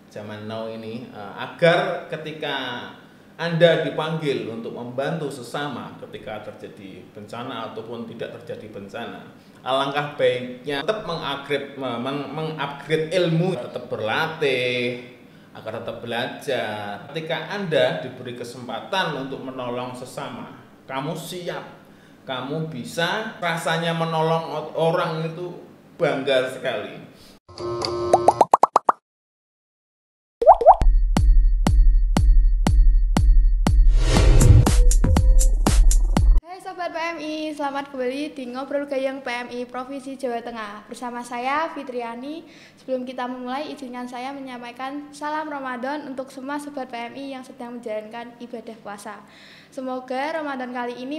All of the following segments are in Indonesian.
zaman now ini, agar ketika Anda dipanggil untuk membantu sesama ketika terjadi bencana ataupun tidak terjadi bencana, alangkah baiknya tetap mengupgrade ilmu, tetap berlatih, agar tetap belajar. Ketika Anda diberi kesempatan untuk menolong sesama, kamu siap, kamu bisa, rasanya menolong orang itu bangga sekali. Sobat PMI, selamat kembali di Ngobrol Gayeng PMI Provinsi Jawa Tengah. Bersama saya Fitriani. Sebelum kita memulai, izinkan saya menyampaikan salam Ramadan untuk semua Sobat PMI yang sedang menjalankan ibadah puasa. Semoga Ramadan kali ini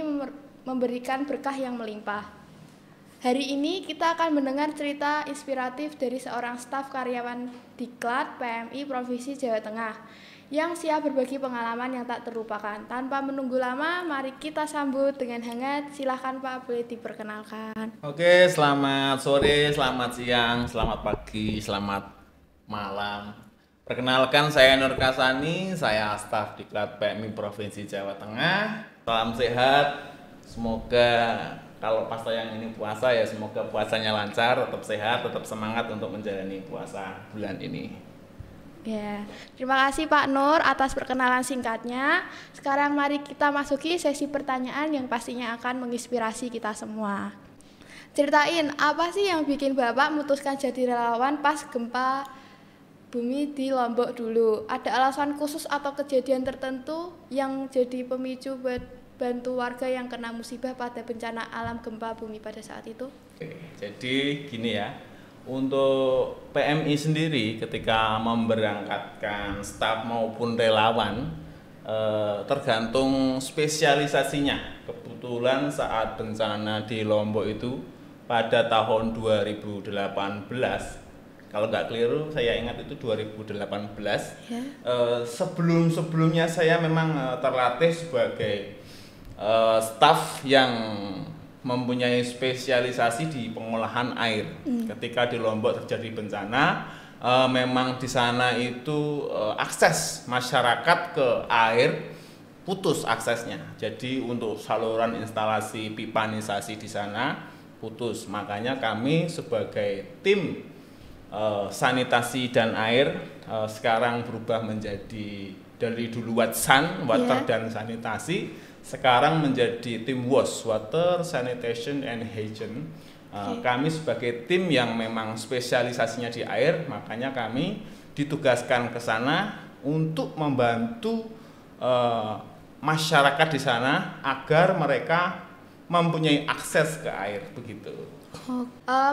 memberikan berkah yang melimpah. Hari ini kita akan mendengar cerita inspiratif dari seorang staf karyawan Diklat PMI Provinsi Jawa Tengah yang siap berbagi pengalaman yang tak terlupakan. Tanpa menunggu lama, mari kita sambut dengan hangat. Silahkan Pak, boleh diperkenalkan. Oke, selamat sore, selamat siang, selamat pagi, selamat malam. Perkenalkan, saya Nur Kasani, saya staf Diklat PMI Provinsi Jawa Tengah. Salam sehat, semoga kalau pas yang ini puasa ya, semoga puasanya lancar, tetap sehat, tetap semangat untuk menjalani puasa bulan ini. Ya, terima kasih Pak Nur atas perkenalan singkatnya. Sekarang mari kita masuki sesi pertanyaan yang pastinya akan menginspirasi kita semua. Ceritain, apa sih yang bikin Bapak memutuskan jadi relawan pas gempa bumi di Lombok dulu? Ada alasan khusus atau kejadian tertentu yang jadi pemicu buat bantu warga yang kena musibah pada bencana alam gempa bumi pada saat itu? Oke, jadi gini ya. Untuk PMI sendiri ketika memberangkatkan staf maupun relawan tergantung spesialisasinya. Kebetulan saat bencana di Lombok itu pada tahun 2018, kalau nggak keliru saya ingat itu 2018 ya. Sebelumnya saya memang terlatih sebagai staf yang mempunyai spesialisasi di pengolahan air. Ketika di Lombok terjadi bencana, memang di sana itu akses masyarakat ke air putus aksesnya. Jadi untuk saluran instalasi pipanisasi di sana putus. Makanya kami sebagai tim sanitasi dan air sekarang berubah menjadi dari dulu Watsan, water dan sanitasi, sekarang menjadi tim WAS, Water, Sanitation and Hygiene. Kami sebagai tim yang memang spesialisasinya di air, makanya kami ditugaskan ke sana untuk membantu masyarakat di sana agar mereka mempunyai akses ke air, begitu.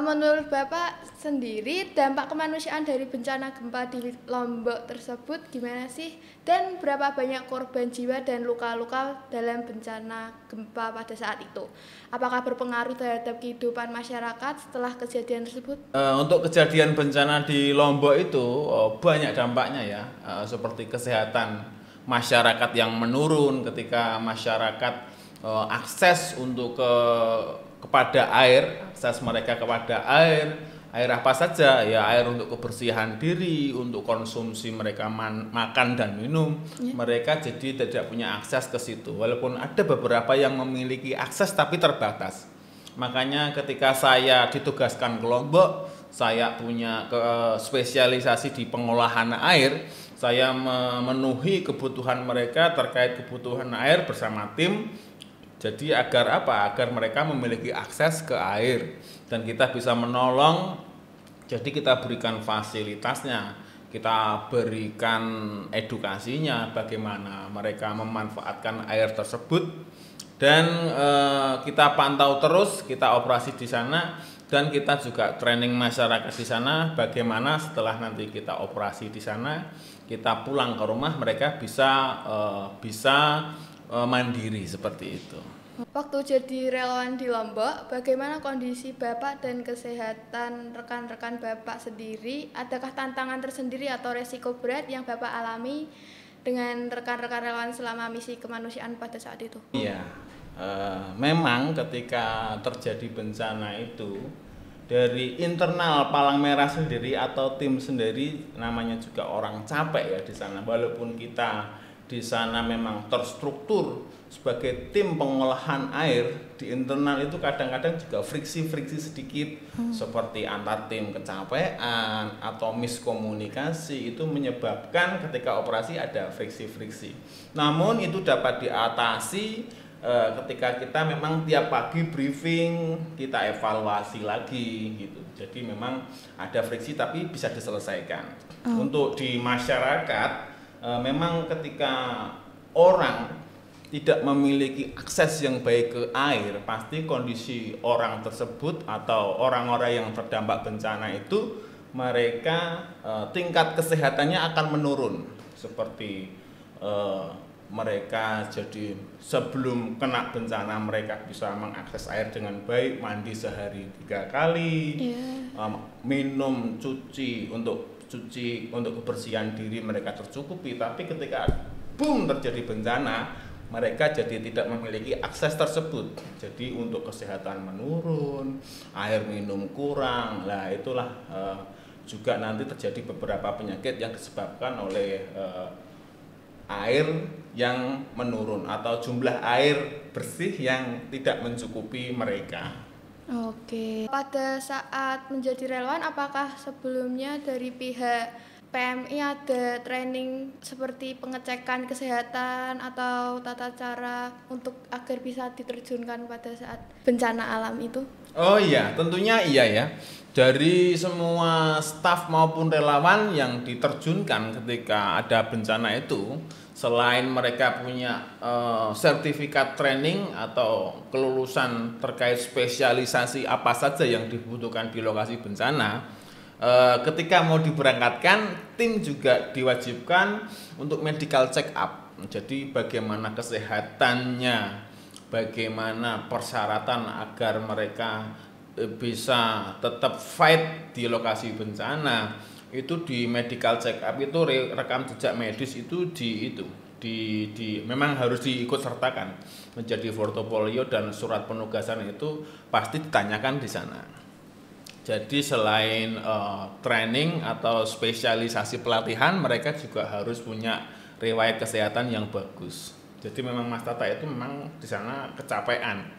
Menurut Bapak sendiri, dampak kemanusiaan dari bencana gempa di Lombok tersebut gimana sih? Dan berapa banyak korban jiwa dan luka-luka dalam bencana gempa pada saat itu? Apakah berpengaruh terhadap kehidupan masyarakat setelah kejadian tersebut? Untuk kejadian bencana di Lombok itu banyak dampaknya ya, seperti kesehatan masyarakat yang menurun ketika masyarakat akses untuk kepada air, akses mereka kepada air apa saja ya, air untuk kebersihan diri, untuk konsumsi mereka makan dan minum, mereka jadi tidak punya akses ke situ. Walaupun ada beberapa yang memiliki akses tapi terbatas. Makanya ketika saya ditugaskan ke Lombok, saya punya spesialisasi di pengolahan air. Saya memenuhi kebutuhan mereka terkait kebutuhan air bersama tim. Jadi agar apa? Agar mereka memiliki akses ke air dan kita bisa menolong. Jadi kita berikan fasilitasnya, kita berikan edukasinya bagaimana mereka memanfaatkan air tersebut, dan kita pantau terus, kita operasi di sana, dan kita juga training masyarakat di sana bagaimana setelah nanti kita operasi di sana, kita pulang ke rumah mereka bisa mandiri seperti itu. Waktu jadi relawan di Lombok, bagaimana kondisi Bapak dan kesehatan rekan-rekan Bapak sendiri? Adakah tantangan tersendiri atau resiko berat yang Bapak alami dengan rekan-rekan relawan selama misi kemanusiaan pada saat itu? Iya, memang ketika terjadi bencana itu dari internal Palang Merah sendiri atau tim sendiri, namanya juga orang capek ya di sana. Walaupun kita di sana memang terstruktur sebagai tim pengolahan air, di internal itu kadang-kadang juga friksi-friksi sedikit seperti antar tim kecapean atau miskomunikasi, itu menyebabkan ketika operasi ada friksi-friksi. Namun itu dapat diatasi ketika kita memang tiap pagi briefing, kita evaluasi lagi gitu. Jadi memang ada friksi tapi bisa diselesaikan. Untuk di masyarakat, memang ketika orang tidak memiliki akses yang baik ke air, pasti kondisi orang tersebut atau orang-orang yang terdampak bencana itu, mereka tingkat kesehatannya akan menurun. Seperti mereka jadi sebelum kena bencana mereka bisa mengakses air dengan baik, mandi sehari 3 kali, minum, cuci untuk kebersihan diri mereka tercukupi. Tapi ketika boom terjadi bencana, mereka jadi tidak memiliki akses tersebut. Jadi untuk kesehatan menurun, air minum kurang. Nah, itulah juga nanti terjadi beberapa penyakit yang disebabkan oleh air yang menurun atau jumlah air bersih yang tidak mencukupi mereka. Oke. Pada saat menjadi relawan, apakah sebelumnya dari pihak PMI ada training seperti pengecekan kesehatan atau tata cara untuk agar bisa diterjunkan pada saat bencana alam itu? Oh iya, tentunya iya ya. Dari semua staf maupun relawan yang diterjunkan ketika ada bencana itu, selain mereka punya sertifikat training atau kelulusan terkait spesialisasi apa saja yang dibutuhkan di lokasi bencana, ketika mau diberangkatkan, tim juga diwajibkan untuk medical check up. Jadi bagaimana kesehatannya, bagaimana persyaratan agar mereka bisa tetap fight di lokasi bencana, itu di medical check up itu rekam jejak medis itu memang harus diikut sertakan menjadi portofolio, dan surat penugasan itu pasti ditanyakan di sana. Jadi selain training atau spesialisasi pelatihan, mereka juga harus punya riwayat kesehatan yang bagus. Jadi memang Mas Tata itu memang di sana kecapean.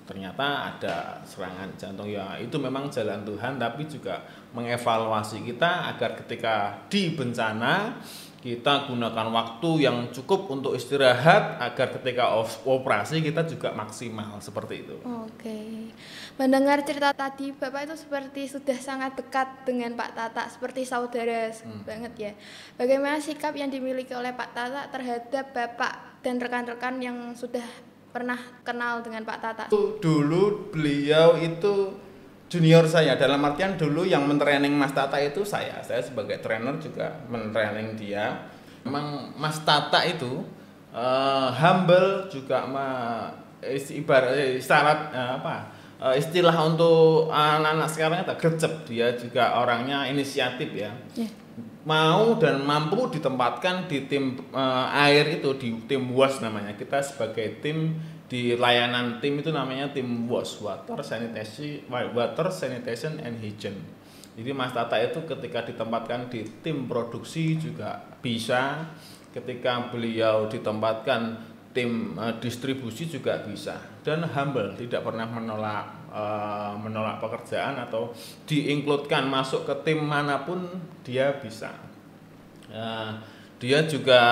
Ternyata ada serangan jantung, ya itu memang jalan Tuhan, tapi juga mengevaluasi kita agar ketika di bencana kita gunakan waktu yang cukup untuk istirahat agar ketika operasi kita juga maksimal, seperti itu. Oke. Mendengar cerita tadi, Bapak itu seperti sudah sangat dekat dengan Pak Tata, seperti saudara banget ya. Bagaimana sikap yang dimiliki oleh Pak Tata terhadap Bapak dan rekan-rekan yang sudah pernah kenal dengan Pak Tata? Dulu beliau itu junior saya, dalam artian dulu yang mentraining Mas Tata itu saya sebagai trainer juga mentraining dia. Memang Mas Tata itu humble juga, istilah untuk anak-anak sekarang itu gercep. Dia juga orangnya inisiatif ya. Mau dan mampu ditempatkan di tim air itu, di tim WAS namanya. Kita sebagai tim di layanan tim itu namanya tim WAS, Water Sanitation and Hygiene. Jadi Mas Tata itu ketika ditempatkan di tim produksi juga bisa, ketika beliau ditempatkan tim distribusi juga bisa, dan humble, tidak pernah menolak pekerjaan atau diinkludkan masuk ke tim manapun dia bisa. Dia juga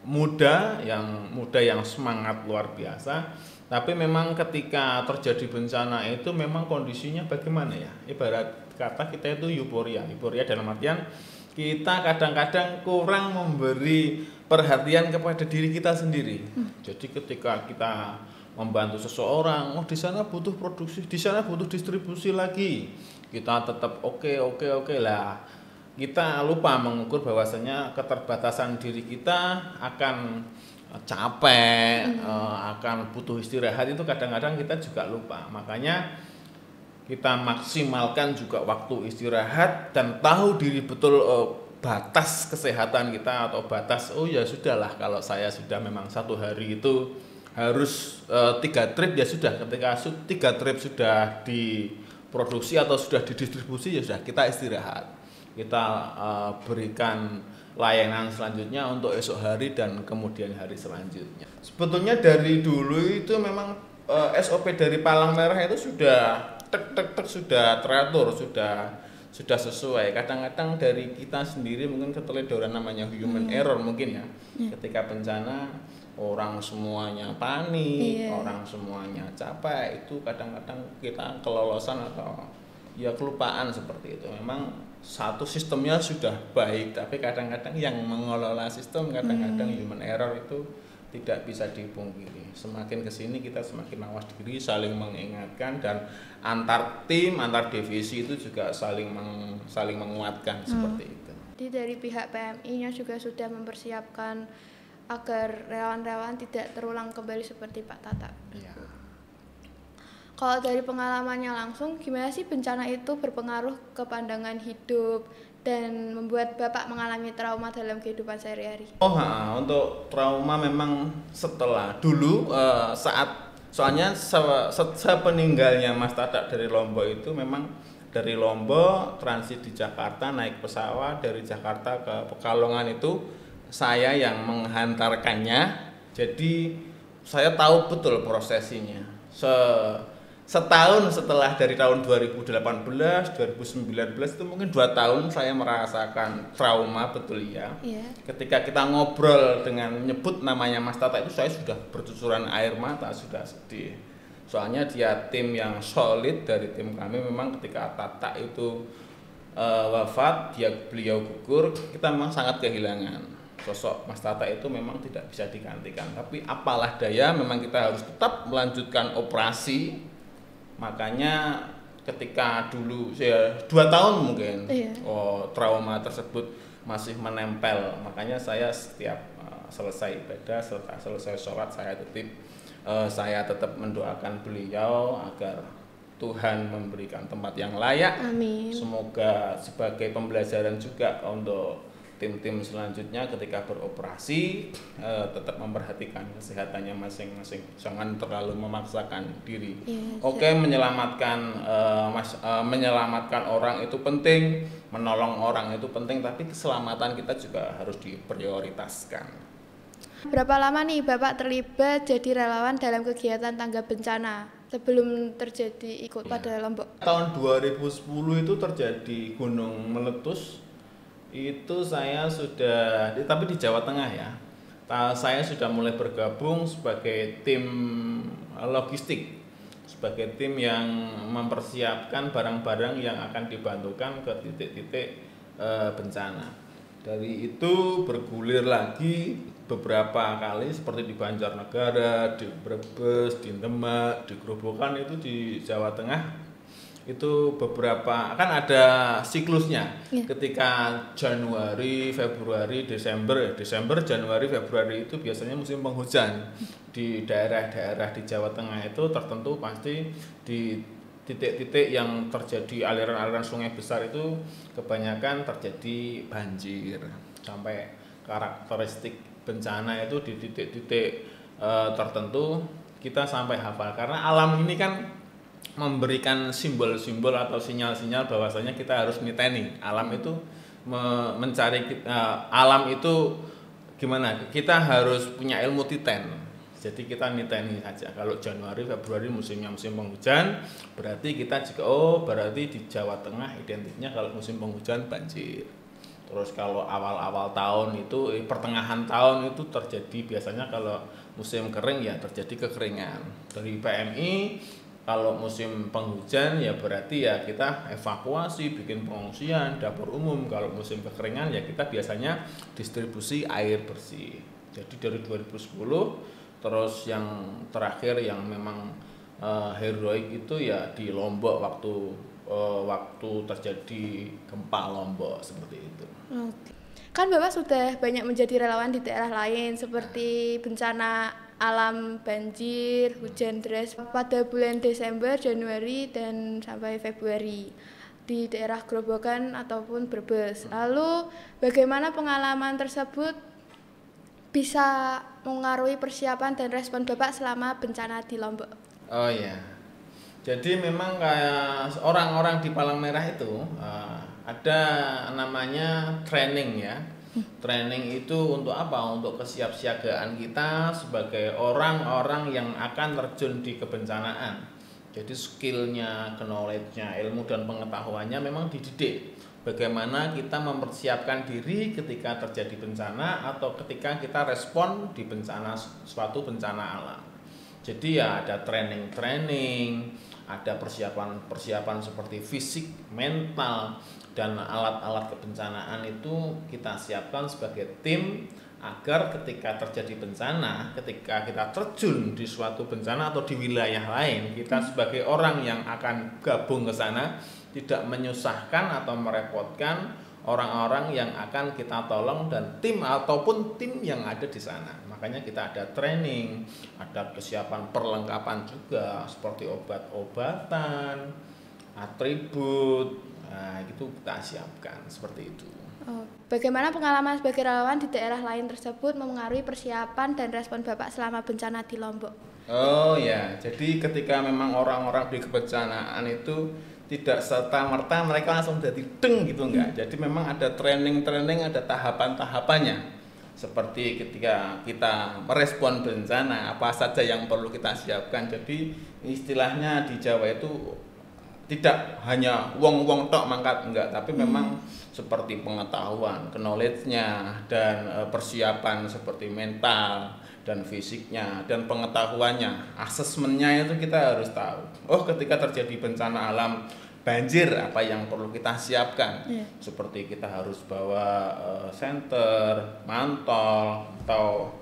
muda yang semangat luar biasa. Tapi memang ketika terjadi bencana itu memang kondisinya bagaimana ya, ibarat kata kita itu euforia dalam artian kita kadang-kadang kurang memberi perhatian kepada diri kita sendiri. Jadi ketika kita membantu seseorang, di sana butuh produksi, di sana butuh distribusi lagi, kita tetap oke lah. Kita lupa mengukur bahwasanya keterbatasan diri kita akan capek, akan butuh istirahat, itu kadang-kadang kita juga lupa. Makanya kita maksimalkan juga waktu istirahat dan tahu diri betul batas kesehatan kita, atau batas ya sudahlah, kalau saya sudah memang 1 hari itu harus 3 trip ya sudah, ketika 3 trip sudah produksi atau sudah didistribusi ya sudah kita istirahat. Kita berikan layanan selanjutnya untuk esok hari dan kemudian hari selanjutnya. Sebetulnya dari dulu itu memang SOP dari Palang Merah itu sudah sudah teratur, sudah sesuai. Kadang-kadang dari kita sendiri mungkin keteledoran namanya human error mungkin ya. Ketika bencana orang semuanya panik, orang semuanya capek, itu kadang-kadang kita kelolosan atau ya kelupaan seperti itu. Memang satu sistemnya sudah baik, tapi kadang-kadang yang mengelola sistem kadang-kadang human error itu tidak bisa dipungkiri. Semakin kesini kita semakin mawas diri, saling mengingatkan, dan antar tim, antar divisi itu juga saling menguatkan seperti itu. Jadi dari pihak PMI-nya juga sudah mempersiapkan agar relawan-relawan tidak terulang kembali seperti Pak Tata. Ya. Kalau dari pengalamannya langsung, gimana sih bencana itu berpengaruh ke pandangan hidup dan membuat Bapak mengalami trauma dalam kehidupan sehari-hari? Untuk trauma memang setelah dulu soalnya sepeninggalnya Mas Tata dari Lombok itu memang dari Lombok transit di Jakarta, naik pesawat dari Jakarta ke Pekalongan itu saya yang menghantarkannya. Jadi saya tahu betul prosesinya. Setahun setelah dari tahun 2018, 2019 itu mungkin 2 tahun saya merasakan trauma betul ya. Ketika kita ngobrol dengan nyebut namanya Mas Tata itu saya sudah bercucuran air mata, sudah sedih. Soalnya dia tim yang solid dari tim kami. Memang ketika Tata itu wafat, beliau gugur, kita memang sangat kehilangan. Sosok Mas Tata itu memang tidak bisa digantikan. Tapi apalah daya, memang kita harus tetap melanjutkan operasi. Makanya ketika dulu saya 2 tahun mungkin trauma tersebut masih menempel. Makanya saya setiap selesai ibadah, selesai sholat, saya tetap mendoakan beliau agar Tuhan memberikan tempat yang layak. Amin. Semoga sebagai pembelajaran juga untuk tim-tim selanjutnya ketika beroperasi tetap memperhatikan kesehatannya masing-masing, jangan terlalu memaksakan diri. Menyelamatkan orang itu penting, menolong orang itu penting, tapi keselamatan kita juga harus diprioritaskan. Berapa lama nih Bapak terlibat jadi relawan dalam kegiatan tanggap bencana sebelum terjadi ikut pada Lombok? Tahun 2010 itu terjadi gunung meletus. Itu saya sudah, tapi di Jawa Tengah ya. Saya sudah mulai bergabung sebagai tim logistik, sebagai tim yang mempersiapkan barang-barang yang akan dibantukan ke titik-titik bencana. Dari itu bergulir lagi beberapa kali seperti di Banjarnegara, di Brebes, di Demak, di Grobogan, itu di Jawa Tengah. Itu beberapa kan ada siklusnya. Ketika Januari, Februari, Desember, Januari, Februari itu biasanya musim penghujan. Di daerah-daerah di Jawa Tengah itu tertentu pasti di titik-titik yang terjadi aliran-aliran sungai besar itu kebanyakan terjadi banjir. Sampai karakteristik bencana itu di titik-titik tertentu kita sampai hafal, karena alam ini kan memberikan simbol-simbol atau sinyal-sinyal bahwasanya kita harus niteni. Alam itu alam itu gimana? Kita harus punya ilmu titen. Jadi kita niteni saja. Kalau Januari, Februari musimnya musim penghujan, berarti kita juga berarti di Jawa Tengah identiknya kalau musim penghujan banjir. Terus kalau awal-awal tahun itu, pertengahan tahun itu terjadi biasanya kalau musim kering ya terjadi kekeringan. Dari PMI kalau musim penghujan ya berarti ya kita evakuasi, bikin pengungsian, dapur umum. Kalau musim kekeringan ya kita biasanya distribusi air bersih. Jadi dari 2010, terus yang terakhir yang memang heroik itu ya di Lombok waktu terjadi gempa Lombok seperti itu. Kan Bapak sudah banyak menjadi relawan di daerah lain seperti bencana alam, banjir, hujan deras pada bulan Desember, Januari, dan sampai Februari di daerah Grobogan ataupun Brebes. Lalu bagaimana pengalaman tersebut bisa mengaruhi persiapan dan respon Bapak selama bencana di Lombok? Oh ya, Jadi memang kayak orang-orang di Palang Merah itu ada namanya training ya. Training itu untuk apa? Untuk kesiapsiagaan kita sebagai orang-orang yang akan terjun di kebencanaan. Jadi skillnya, knowledge-nya, ilmu dan pengetahuannya memang dididik. Bagaimana kita mempersiapkan diri ketika terjadi bencana atau ketika kita respon di bencana, suatu bencana alam. Jadi ya ada training-training, ada persiapan-persiapan seperti fisik, mental, dan alat-alat kebencanaan itu kita siapkan sebagai tim agar ketika terjadi bencana, ketika kita terjun di suatu bencana atau di wilayah lain, kita sebagai orang yang akan gabung ke sana tidak menyusahkan atau merepotkan orang-orang yang akan kita tolong dan tim ataupun tim yang ada di sana. Makanya kita ada training, ada kesiapan perlengkapan juga seperti obat-obatan, atribut, nah itu kita siapkan seperti itu. Bagaimana pengalaman sebagai relawan di daerah lain tersebut memengaruhi persiapan dan respon Bapak selama bencana di Lombok? Oh ya, jadi ketika memang orang-orang di kebencanaan itu tidak serta-merta mereka langsung jadi deng gitu enggak. Jadi memang ada training-training, ada tahapan-tahapannya. Seperti ketika kita merespon bencana, apa saja yang perlu kita siapkan. Jadi istilahnya di Jawa itu tidak hanya wong-wong tok mangkat enggak, tapi memang seperti pengetahuan, knowledge-nya dan persiapan seperti mental dan fisiknya dan pengetahuannya, asesmennya itu kita harus tahu. Oh, ketika terjadi bencana alam banjir apa yang perlu kita siapkan? Seperti kita harus bawa senter, mantol atau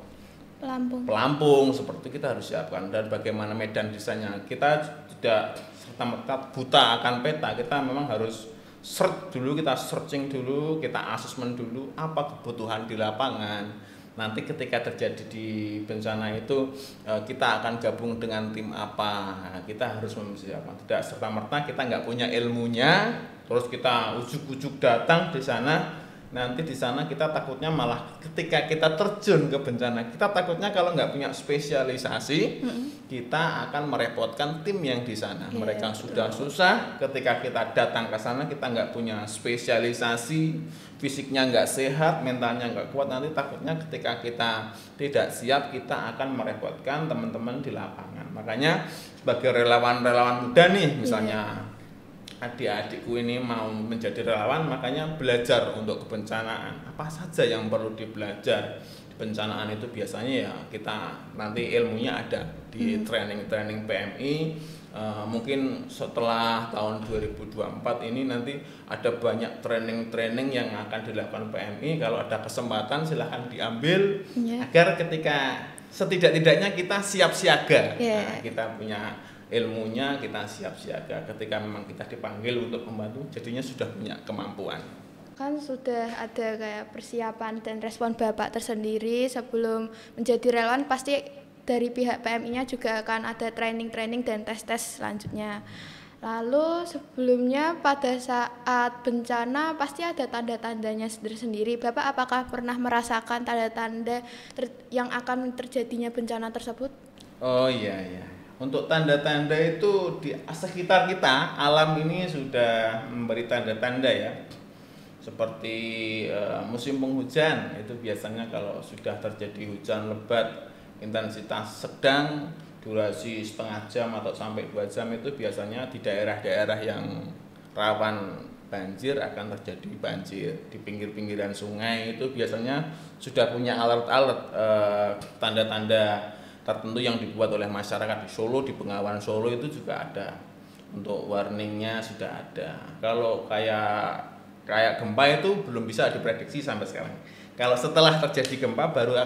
pelampung seperti kita harus siapkan, dan bagaimana medan desanya. Kita tidak serta-merta buta akan peta, kita memang harus search dulu, kita searching dulu, kita asesmen dulu apa kebutuhan di lapangan. Nanti ketika terjadi di bencana itu kita akan gabung dengan tim apa. Nah, kita harus mempersiapkan. Tidak serta-merta kita nggak punya ilmunya, terus kita ujuk-ujuk datang di sana. Nanti di sana kita takutnya malah ketika kita terjun ke bencana, kita takutnya kalau nggak punya spesialisasi, kita akan merepotkan tim yang di sana. Mereka sudah susah, ketika kita datang ke sana kita nggak punya spesialisasi, fisiknya nggak sehat, mentalnya nggak kuat, nanti takutnya ketika kita tidak siap kita akan merepotkan teman-teman di lapangan. Makanya sebagai relawan-relawan muda nih misalnya, adik-adikku ini mau menjadi relawan, makanya belajar untuk kebencanaan. Apa saja yang perlu dibelajar? Kebencanaan itu biasanya ya kita nanti ilmunya ada di training-training PMI. Mungkin setelah tahun 2024 ini nanti ada banyak training-training yang akan dilakukan PMI. Kalau ada kesempatan silahkan diambil agar ketika setidak-tidaknya kita siap siaga. Nah, kita punya ilmunya, kita siap siaga ketika memang kita dipanggil untuk membantu, jadinya sudah punya kemampuan. Kan sudah ada kayak persiapan dan respon Bapak tersendiri sebelum menjadi relawan, pasti dari pihak PMI-nya juga akan ada training-training dan tes-tes selanjutnya. Lalu sebelumnya pada saat bencana pasti ada tanda-tandanya sendiri. Bapak apakah pernah merasakan tanda-tanda yang akan terjadinya bencana tersebut? Oh iya. Untuk tanda-tanda itu di sekitar kita, alam ini sudah memberi tanda-tanda ya. Seperti musim penghujan, itu biasanya kalau sudah terjadi hujan lebat, intensitas sedang, durasi setengah jam atau sampai 2 jam, itu biasanya di daerah-daerah yang rawan banjir akan terjadi banjir. Di pinggir-pinggiran sungai itu biasanya sudah punya alert-alert, tanda-tanda tertentu yang dibuat oleh masyarakat. Di Solo, di Bengawan Solo itu juga ada, untuk warningnya sudah ada. Kalau kayak gempa itu belum bisa diprediksi sampai sekarang. Kalau setelah terjadi gempa baru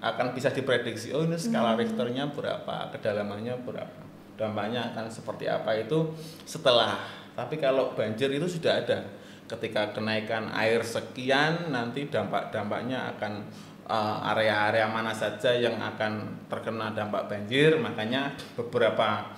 akan bisa diprediksi, oh ini skala Richternya berapa, kedalamannya berapa, dampaknya akan seperti apa, itu setelah. Tapi kalau banjir itu sudah ada, ketika kenaikan air sekian nanti dampaknya akan area-area mana saja yang akan terkena dampak banjir. Makanya beberapa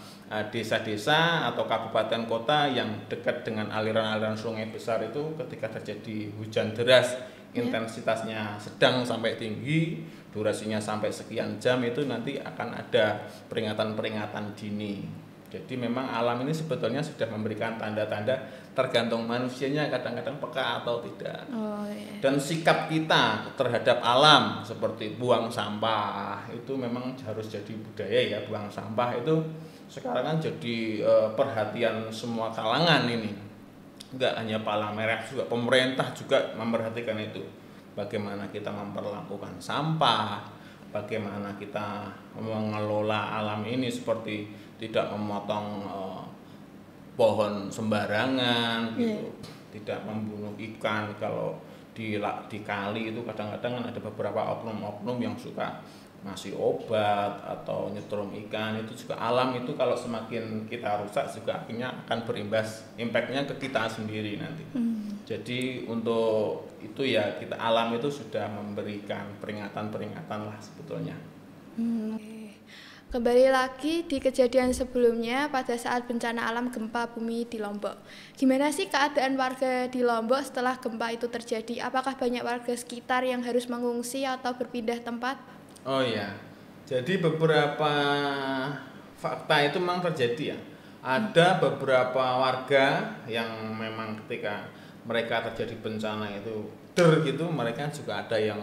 desa-desa atau kabupaten kota yang dekat dengan aliran-aliran sungai besar itu ketika terjadi hujan deras, intensitasnya sedang sampai tinggi, durasinya sampai sekian jam, itu nanti akan ada peringatan-peringatan dini. Jadi memang alam ini sebetulnya sudah memberikan tanda-tanda, tergantung manusianya kadang-kadang peka atau tidak. Oh, iya. Dan sikap kita terhadap alam seperti buang sampah itu memang harus jadi budaya ya. Buang sampah itu sekarang kan jadi perhatian semua kalangan ini. Enggak hanya Palang Merah, juga pemerintah juga memperhatikan itu. Bagaimana kita memperlakukan sampah, bagaimana kita mengelola alam ini seperti tidak memotong pohon sembarangan gitu, tidak membunuh ikan. Kalau di kali itu kadang-kadang kan ada beberapa oknum-oknum yang suka ngasih obat atau nyetrum ikan. Itu juga alam itu kalau semakin kita rusak juga akhirnya akan berimbas, impactnya ke kita sendiri nanti. Jadi untuk itu ya kita alam itu sudah memberikan peringatan-peringatan lah sebetulnya. Kembali lagi di kejadian sebelumnya pada saat bencana alam gempa bumi di Lombok. Gimana sih keadaan warga di Lombok setelah gempa itu terjadi? Apakah banyak warga sekitar yang harus mengungsi atau berpindah tempat? Oh iya, jadi beberapa fakta itu memang terjadi ya. Ada beberapa warga yang memang ketika mereka terjadi bencana itu gitu, mereka juga ada yang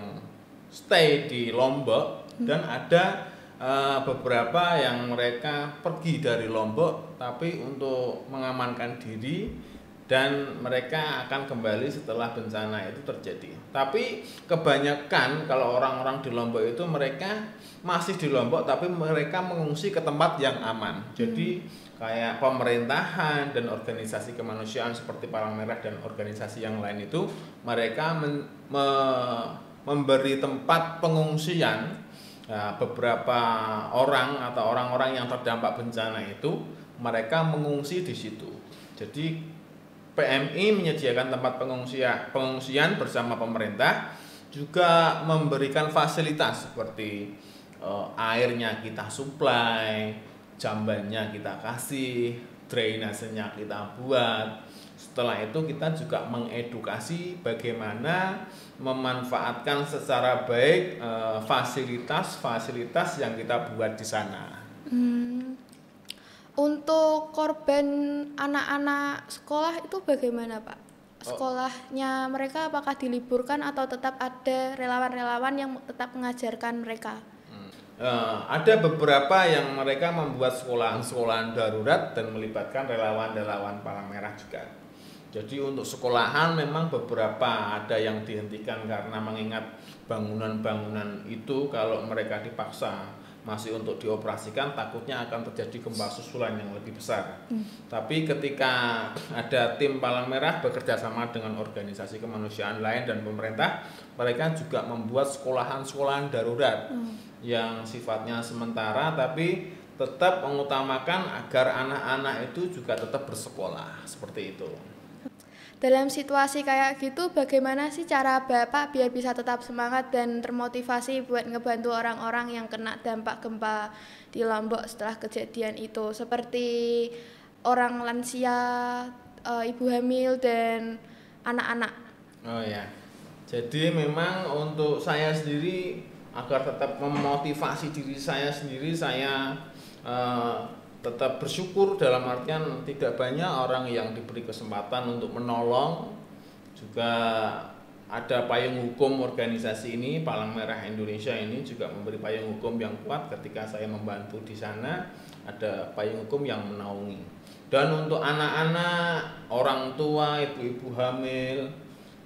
stay di Lombok dan ada beberapa yang mereka pergi dari Lombok tapi untuk mengamankan diri dan mereka akan kembali setelah bencana itu terjadi. Tapi kebanyakan kalau orang-orang di Lombok itu mereka masih di Lombok tapi mereka mengungsi ke tempat yang aman. Jadi kayak pemerintahan dan organisasi kemanusiaan seperti Palang Merah dan organisasi yang lain itu mereka memberi tempat pengungsian. Nah, beberapa orang atau orang-orang yang terdampak bencana itu mereka mengungsi di situ. Jadi PMI menyediakan tempat pengungsian bersama pemerintah, juga memberikan fasilitas seperti airnya kita suplai, jambannya kita kasih, drainasenya kita buat. Setelah itu kita juga mengedukasi bagaimana memanfaatkan secara baik fasilitas-fasilitas yang kita buat di sana. Untuk korban anak-anak sekolah itu bagaimana, Pak? Sekolahnya mereka apakah diliburkan atau tetap ada relawan-relawan yang tetap mengajarkan mereka? Ada beberapa yang mereka membuat sekolahan-sekolahan darurat dan melibatkan relawan-relawan Palang Merah juga. Jadi untuk sekolahan memang beberapa ada yang dihentikan karena mengingat bangunan-bangunan itu kalau mereka dipaksa masih untuk dioperasikan takutnya akan terjadi gempa susulan yang lebih besar. Tapi ketika ada tim Palang Merah bekerja sama dengan organisasi kemanusiaan lain dan pemerintah, mereka juga membuat sekolahan-sekolahan darurat yang sifatnya sementara tapi tetap mengutamakan agar anak-anak itu juga tetap bersekolah, seperti itu. Dalam situasi kayak gitu, bagaimana sih cara Bapak biar bisa tetap semangat dan termotivasi buat ngebantu orang-orang yang kena dampak gempa di Lombok setelah kejadian itu, seperti orang lansia, ibu hamil, dan anak-anak? Oh ya, jadi memang untuk saya sendiri agar tetap memotivasi diri saya sendiri, saya tetap bersyukur dalam artian tidak banyak orang yang diberi kesempatan untuk menolong. Juga ada payung hukum organisasi ini, Palang Merah Indonesia ini juga memberi payung hukum yang kuat ketika saya membantu di sana, ada payung hukum yang menaungi. Dan untuk anak-anak, orang tua, ibu-ibu hamil,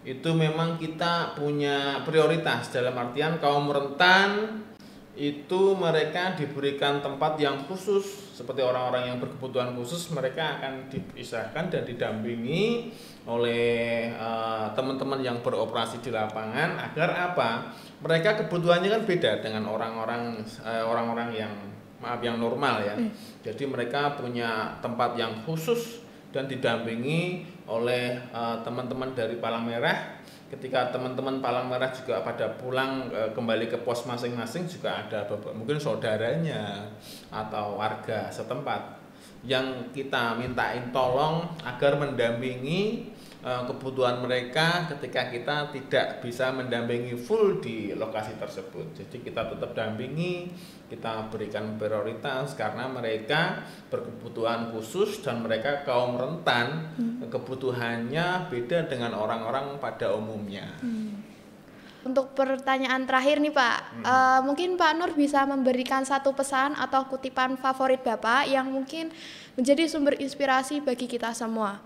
itu memang kita punya prioritas dalam artian kaum rentan itu mereka diberikan tempat yang khusus seperti orang-orang yang berkebutuhan khusus, mereka akan dipisahkan dan didampingi oleh teman-teman yang beroperasi di lapangan agar apa? Mereka kebutuhannya kan beda dengan orang-orang yang yang normal ya. Jadi mereka punya tempat yang khusus dan didampingi oleh teman-teman dari Palang Merah. Ketika teman-teman Palang Merah juga pada pulang kembali ke pos masing-masing juga ada mungkin saudaranya atau warga setempat yang kita mintain tolong agar mendampingi kebutuhan mereka ketika kita tidak bisa mendampingi full di lokasi tersebut. Jadi kita tetap dampingi, kita berikan prioritas karena mereka berkebutuhan khusus dan mereka kaum rentan, kebutuhannya beda dengan orang-orang pada umumnya. Untuk pertanyaan terakhir nih Pak, mungkin Pak Nur bisa memberikan satu pesan atau kutipan favorit Bapak yang mungkin menjadi sumber inspirasi bagi kita semua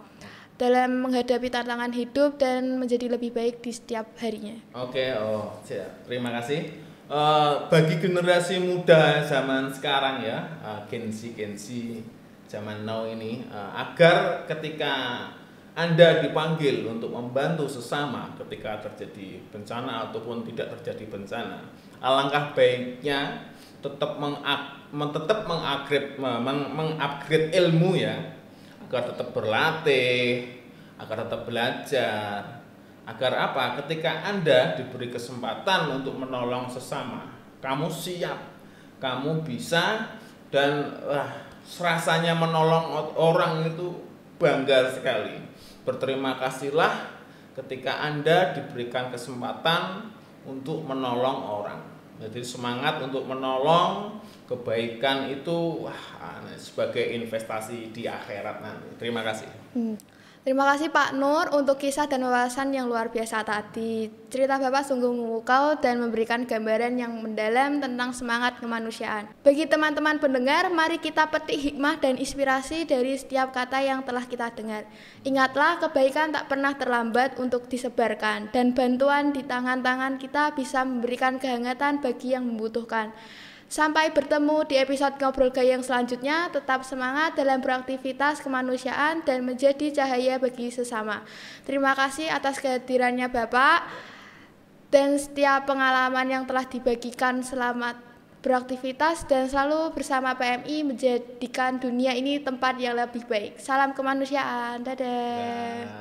dalam menghadapi tantangan hidup dan menjadi lebih baik di setiap harinya. Oke, terima kasih. Bagi generasi muda zaman sekarang ya, Gen Z zaman now ini, agar ketika Anda dipanggil untuk membantu sesama ketika terjadi bencana ataupun tidak terjadi bencana, alangkah baiknya tetap mengupgrade ilmu ya, agar tetap berlatih, agar tetap belajar, agar apa? Ketika Anda diberi kesempatan untuk menolong sesama, kamu siap, kamu bisa, dan rasanya menolong orang itu bangga sekali. Berterima kasihlah ketika Anda diberikan kesempatan untuk menolong orang. Jadi semangat untuk menolong, kebaikan itu sebagai investasi di akhirat nanti. Terima kasih. Terima kasih Pak Nur untuk kisah dan wawasan yang luar biasa tadi. Cerita Bapak sungguh memukau dan memberikan gambaran yang mendalam tentang semangat kemanusiaan. Bagi teman-teman pendengar, mari kita petik hikmah dan inspirasi dari setiap kata yang telah kita dengar. Ingatlah, kebaikan tak pernah terlambat untuk disebarkan, dan bantuan di tangan-tangan kita bisa memberikan kehangatan bagi yang membutuhkan. Sampai bertemu di episode Ngobrol Gayeng selanjutnya. Tetap semangat dalam beraktivitas kemanusiaan dan menjadi cahaya bagi sesama. Terima kasih atas kehadirannya Bapak dan setiap pengalaman yang telah dibagikan. Selamat beraktivitas dan selalu bersama PMI menjadikan dunia ini tempat yang lebih baik. Salam kemanusiaan. Dadah.